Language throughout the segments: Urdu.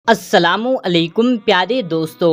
السلام علیکم پیارے دوستو،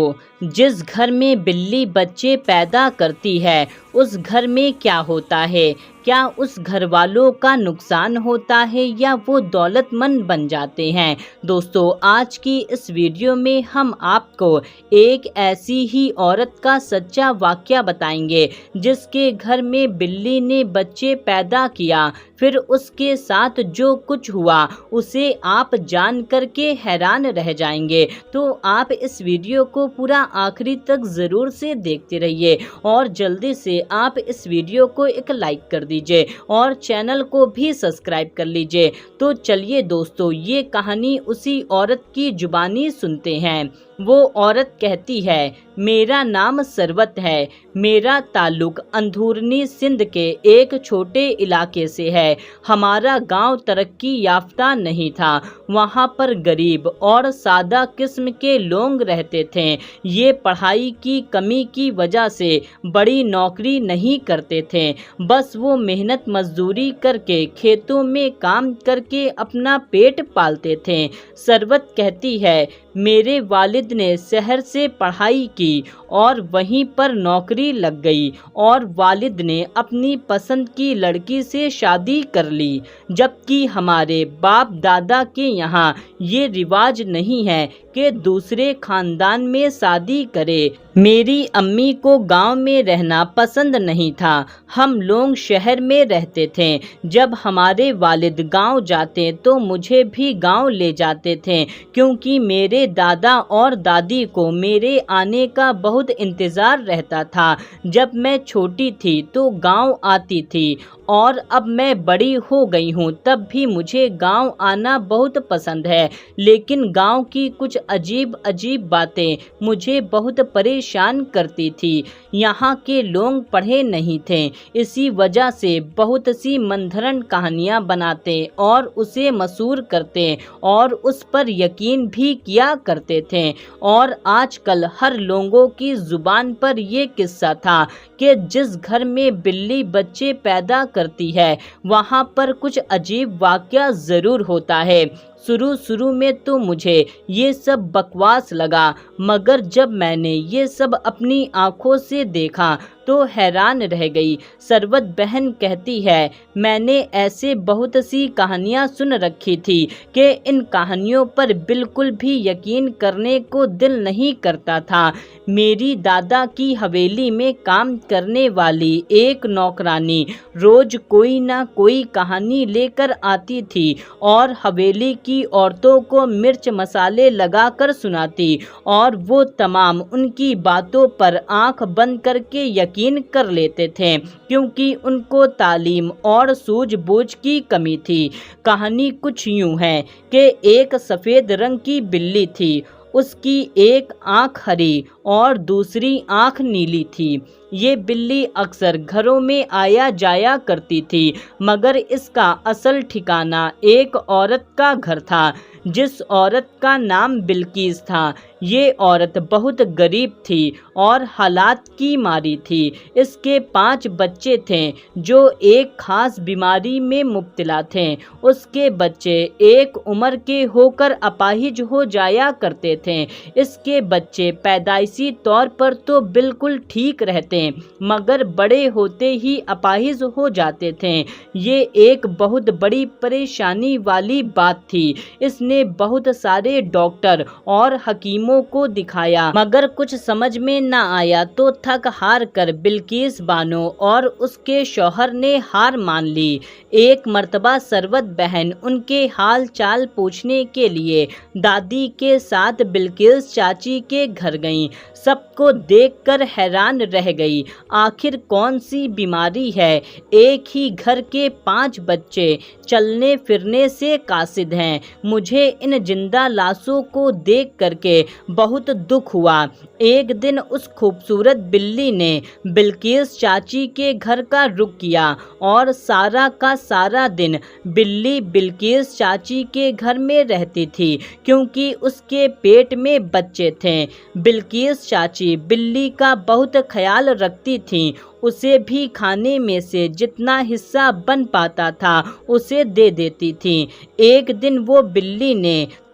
جس گھر میں بلی بچے پیدا کرتی ہے اس گھر میں کیا ہوتا ہے؟ کیا اس گھر والوں کا نقصان ہوتا ہے یا وہ دولت مند بن جاتے ہیں؟ دوستو، آج کی اس ویڈیو میں ہم آپ کو ایک ایسی ہی عورت کا سچا واقعہ بتائیں گے جس کے گھر میں بلی نے بچے پیدا کیا، پھر اس کے ساتھ جو کچھ ہوا اسے آپ جان کر کے حیران رہ جائیں گے۔ تو آپ اس ویڈیو کو پورا آخری تک ضرور سے دیکھتے رہیے اور جلدی سے آپ اس ویڈیو کو ایک لائک کر دیجئے اور چینل کو بھی سبسکرائب کر لیجئے۔ تو چلیے دوستو، یہ کہانی اسی عورت کی زبانی سنتے ہیں۔ وہ عورت کہتی ہے، میرا نام سروت ہے، میرا تعلق اندھورنی سندھ کے ایک چھوٹے علاقے سے ہے۔ ہمارا گاؤں ترقی یافتہ نہیں تھا، وہاں پر غریب اور سادہ قسم کے لوگ رہتے تھے۔ یہ پڑھائی کی کمی کی وجہ سے بڑی نوکری نہیں کرتے تھے، بس وہ محنت مزدوری کر کے کھیتوں میں کام کر کے اپنا پیٹ پالتے تھے۔ سروت کہتی ہے، میرے والد نے شہر سے پڑھائی کی اور وہیں پر نوکری لگ گئی اور والد نے اپنی پسند کی لڑکی سے شادی کر لی، جبکہ ہمارے باپ دادا کے یہاں یہ رواج نہیں ہے کہ دوسرے خاندان میں شادی کرے۔ میری امی کو گاؤں میں رہنا پسند نہیں تھا، ہم لوگ شہر میں رہتے تھے۔ جب ہمارے والد گاؤں جاتے تو مجھے بھی گاؤں لے جاتے تھے، کیونکہ میرے دادا اور دادی کو میرے آنے کا بہت انتظار رہتا تھا۔ جب میں چھوٹی تھی تو گاؤں آتی تھی اور اب میں بڑی ہو گئی ہوں تب بھی مجھے گاؤں آنا بہت پسند ہے، لیکن گاؤں کی کچھ عجیب باتیں مجھے بہت پریشان کرتی تھی۔ یہاں کے لوگ پڑھے نہیں تھے، اسی وجہ سے بہت سی منظرن کہانیاں بناتے اور اسے مشہور کرتے اور اس پر یقین بھی کیا کرتے تھے۔ اور آج کل ہر لوگوں کی زبان پر یہ قصہ تھا کہ جس گھر میں بلی بچے پیدا کرتی ہے وہاں پر کچھ عجیب واقعہ ضرور ہوتا ہے۔ شروع میں تو مجھے یہ سب بکواس لگا، مگر جب میں نے یہ سب اپنی آنکھوں سے دیکھا تو حیران رہ گئی۔ سروت بہن کہتی ہے، میں نے ایسے بہت سی کہانیاں سن رکھی تھی کہ ان کہانیوں پر بالکل بھی یقین کرنے کو دل نہیں کرتا تھا۔ میری دادا کی حویلی میں کام کرنے والی ایک نوکرانی روز کوئی نہ کوئی کہانی لے کر آتی تھی اور حویلی کی عورتوں کو مرچ مسالے لگا کر سناتی، اور وہ تمام ان کی باتوں پر آنکھ بند کر کے یقین کر لیتے تھے، کیونکہ ان کو تعلیم اور سوجھ بوجھ کی کمی تھی۔ کہانی کچھ یوں ہے کہ ایک سفید رنگ کی بلی تھی، اس کی ایک آنکھ ہری اور دوسری آنکھ نیلی تھی۔ یہ بلی اکثر گھروں میں آیا جایا کرتی تھی، مگر اس کا اصل ٹھکانہ ایک عورت کا گھر تھا جس عورت کا نام بلقیس تھا۔ یہ عورت بہت غریب تھی اور حالات کی ماری تھی۔ اس کے 5 بچے تھے جو ایک خاص بیماری میں مبتلا تھے۔ اس کے بچے ایک عمر کے ہو کر اپاہج ہو جایا کرتے تھے۔ اس کے بچے پیدائشی طور پر تو بالکل ٹھیک رہتے مگر بڑے ہوتے ہی اپاہج ہو جاتے تھے۔ یہ ایک بہت بڑی پریشانی والی بات تھی۔ اس نے بہت سارے ڈاکٹر اور حکیموں کو دکھایا مگر کچھ سمجھ میں نہ آیا تو تھک ہار کر بلقیس بانو اور اس کے شوہر نے ہار مان لی۔ ایک مرتبہ سروت بہن ان کے حال چال پوچھنے کے لیے دادی کے ساتھ بلقیس چاچی کے گھر گئیں۔ سب کو دیکھ کر حیران رہ گئی، آخر کون سی بیماری ہے؟ ایک ہی گھر کے 5 بچے چلنے پھرنے سے قاصر ہیں۔ مجھے ان زندہ لاشوں کو دیکھ کر کے بہت دکھ ہوا۔ ایک دن اس خوبصورت بلی نے بلقیس چاچی کے گھر کا رخ کیا اور سارا کا سارا دن بلی بلقیس چاچی کے گھر میں رہتی تھی، کیونکہ اس کے پیٹ میں بچے تھے۔ بلقیس چاچی بلی کا بہت خیال رکھتی تھیں، اسے بھی کھانے میں سے جتنا حصہ بن پاتا تھا اسے دے دیتی تھی۔ ایک دن وہ بلی نے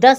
10